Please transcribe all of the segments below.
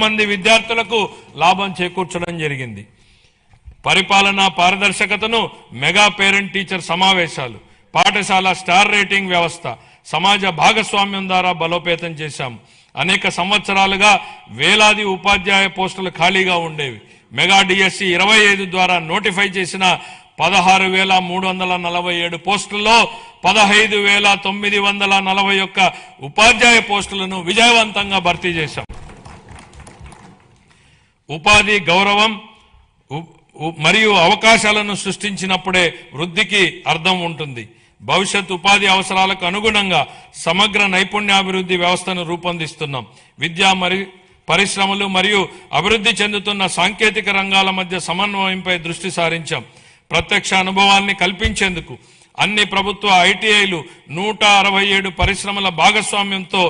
మంది విద్యార్థులకు లాభం చేకూర్చడం జరిగింది. పరిపాలనా పారదర్శకతను, మెగా పేరెంట్ టీచర్ సమావేశాలు, పాఠశాల స్టార్ రేటింగ్ వ్యవస్థ, సమాజ భాగస్వామ్యం ద్వారా బలోపేతం చేశాం. అనేక సంవత్సరాలుగా వేలాది ఉపాధ్యాయ పోస్టులు ఖాళీగా ఉండేవి. మెగా డిఎస్సి 25 ద్వారా నోటిఫై చేసిన 16,347 పోస్టుల్లో 15,941 ఉపాధ్యాయ పోస్టులను విజయవంతంగా భర్తీ చేశాం. ఉపాధి గౌరవం మరియు అవకాశాలను సృష్టించినప్పుడే వృద్ధికి అర్థం ఉంటుంది. భవిష్యత్ ఉపాధి అవసరాలకు అనుగుణంగా సమగ్ర నైపుణ్యాభివృద్ధి వ్యవస్థను రూపొందిస్తున్నాం. విద్యా పరిశ్రమలు మరియు అభివృద్ధి చెందుతున్న సాంకేతిక రంగాల మధ్య సమన్వయంపై దృష్టి సారించాం. ప్రత్యక్ష అనుభవాల్ని కల్పించేందుకు అన్ని ప్రభుత్వ ఐటీఐలు 167 పరిశ్రమల భాగస్వామ్యంతో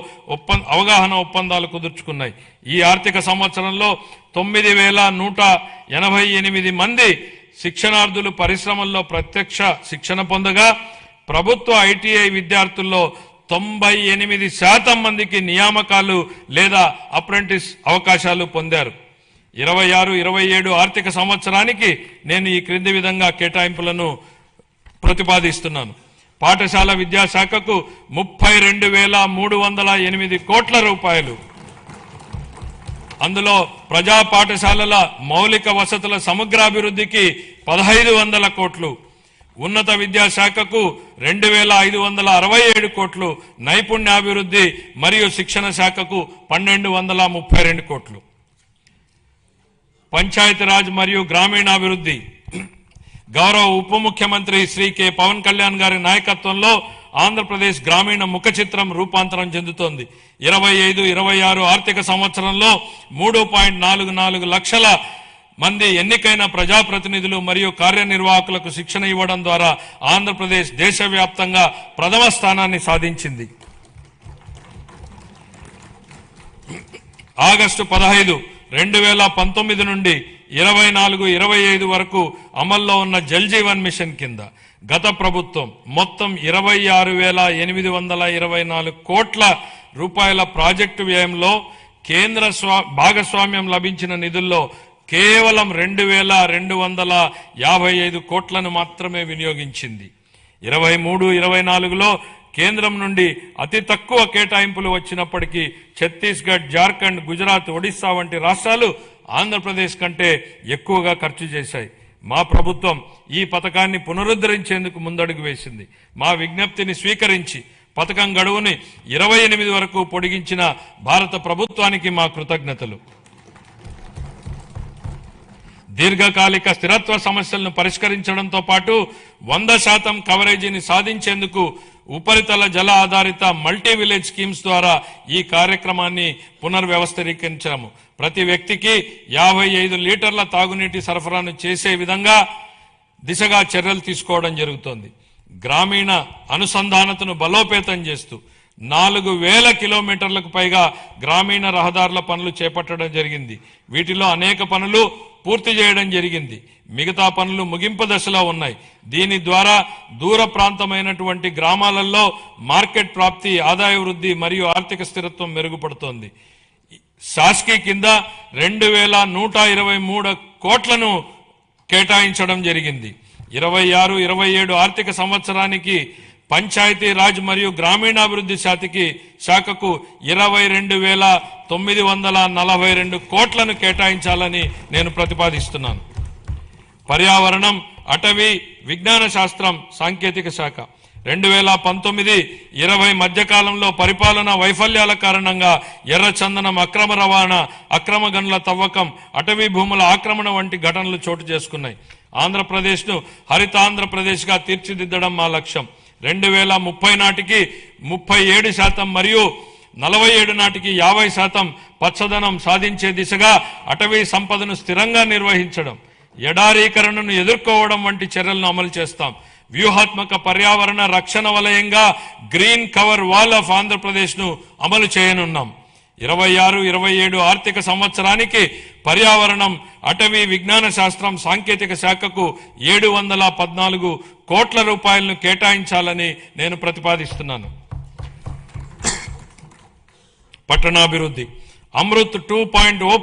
అవగాహన ఒప్పందాలు కుదుర్చుకున్నాయి. ఈ ఆర్థిక సంవత్సరంలో 9,188 మంది శిక్షణార్థులు పరిశ్రమల్లో ప్రత్యక్ష శిక్షణ పొందగా ప్రభుత్వ ఐటీఐ విద్యార్థుల్లో 98% మందికి నియామకాలు లేదా అప్రెంటిస్ అవకాశాలు పొందారు. 26-27 ఆర్థిక సంవత్సరానికి నేను ఈ క్రింది విధంగా కేటాయింపులను ప్రతిపాదిస్తున్నాను. పాఠశాల విద్యాశాఖకు 32,308 కోట్ల రూపాయలు, అందులో ప్రజా పాఠశాలల మౌలిక వసతుల సమగ్రాభివృద్ధికి 1,500 కోట్లు, ఉన్నత విద్యాశాఖకు 2,567 కోట్లు, నైపుణ్యాభివృద్ధి మరియు శిక్షణ శాఖకు 1,232 కోట్లు. పంచాయతీరాజ్ మరియు గ్రామీణాభివృద్ధి గౌరవ ఉప ముఖ్యమంత్రి శ్రీ కె పవన్ కళ్యాణ్ గారి నాయకత్వంలో ఆంధ్రప్రదేశ్ గ్రామీణ ముఖ చిత్రం రూపాంతరం చెందుతోంది. 25-26 ఆర్థిక సంవత్సరంలో 3.44 లక్షల మంది ఎన్నికైన ప్రజాప్రతినిధులు మరియు కార్యనిర్వాహకులకు శిక్షణ ఇవ్వడం ద్వారా ఆంధ్రప్రదేశ్ దేశవ్యాప్తంగా ప్రథమ స్థానాన్ని సాధించింది. ఆగస్టు 15, 2019 నుండి 24-25 వరకు అమల్లో ఉన్న జల్ జీవన్ మిషన్ కింద గత ప్రభుత్వం మొత్తం 26,824 కోట్ల రూపాయల ప్రాజెక్టు వ్యయంలో కేంద్ర భాగస్వామ్యం లభించిన నిధుల్లో కేవలం 2,255 కోట్లను మాత్రమే వినియోగించింది. 23-24లో కేంద్రం నుండి అతి తక్కువ కేటాయింపులు వచ్చినప్పటికీ ఛత్తీస్గఢ్, జార్ఖండ్, గుజరాత్, ఒడిశా వంటి రాష్ట్రాలు ఆంధ్రప్రదేశ్ కంటే ఎక్కువగా ఖర్చు చేశాయి. మా ప్రభుత్వం ఈ పథకాన్ని పునరుద్ధరించేందుకు ముందడుగు వేసింది. మా విజ్ఞప్తిని స్వీకరించి పథకం గడువుని 28 వరకు పొడిగించిన భారత ప్రభుత్వానికి మా కృతజ్ఞతలు. దీర్ఘకాలిక స్థిరత్వ సమస్యలను పరిష్కరించడంతో పాటు 100% కవరేజీని సాధించేందుకు ఉపరితల జల ఆధారిత మల్టీ విలేజ్ స్కీమ్స్ ద్వారా ఈ కార్యక్రమాన్ని పునర్వ్యవస్థీకరించాము. ప్రతి వ్యక్తికి 55 లీటర్ల తాగునీటి సరఫరాను చేసే విధంగా దిశగా చర్యలు తీసుకోవడం జరుగుతోంది. గ్రామీణ అనుసంధానతను బలోపేతం చేస్తూ 4,000 కిలోమీటర్లకు పైగా గ్రామీణ రహదారుల పనులు చేపట్టడం జరిగింది. వీటిలో అనేక పనులు పూర్తి చేయడం జరిగింది. మిగతా పనులు ముగింపు దశలో ఉన్నాయి. దీని ద్వారా దూర ప్రాంతమైనటువంటి గ్రామాలలో మార్కెట్ ప్రాప్తి, ఆదాయ వృద్ధి మరియు ఆర్థిక స్థిరత్వం మెరుగుపడుతోంది. శాస్కీ కింద 2,123 కోట్లను కేటాయించడం జరిగింది. 26-27 ఆర్థిక సంవత్సరానికి పంచాయతీ రాజ్ మరియు గ్రామీణాభివృద్ధి శాఖకు 22,942 కోట్లను కేటాయించాలని నేను ప్రతిపాదిస్తున్నాను. పర్యావరణం, అటవీ, విజ్ఞాన శాస్త్రం, సాంకేతిక శాఖ 2019-20 మధ్యకాలంలో పరిపాలనా వైఫల్యాల కారణంగా ఎర్రచందనం అక్రమ రవాణా, అక్రమ గనుల తవ్వకం, అటవీ భూముల ఆక్రమణ వంటి ఘటనలు చోటు చేసుకున్నాయి. ఆంధ్రప్రదేశ్ను హరితాంధ్రప్రదేశ్గా తీర్చిదిద్దడం మా లక్ష్యం. 2030 నాటికి 37% మరియు 47 నాటికి 50% పచ్చదనం సాధించే దిశగా అటవీ సంపదను స్థిరంగా నిర్వహించడం, ఎడారీకరణను ఎదుర్కోవడం వంటి చర్యలను అమలు చేస్తాం. వ్యూహాత్మక పర్యావరణ రక్షణ వలయంగా green cover wall of Andhra Pradesh ను అమలు చేయనున్నాం. 26-27 ఆర్థిక సంవత్సరానికి పర్యావరణం, అటవీ, విజ్ఞాన శాస్త్రం, సాంకేతిక శాఖకు 714 కోట్ల రూపాయలను కేటాయించాలని నేను ప్రతిపాదిస్తున్నాను. పట్టణాభివృద్ధి అమృత్ 2.0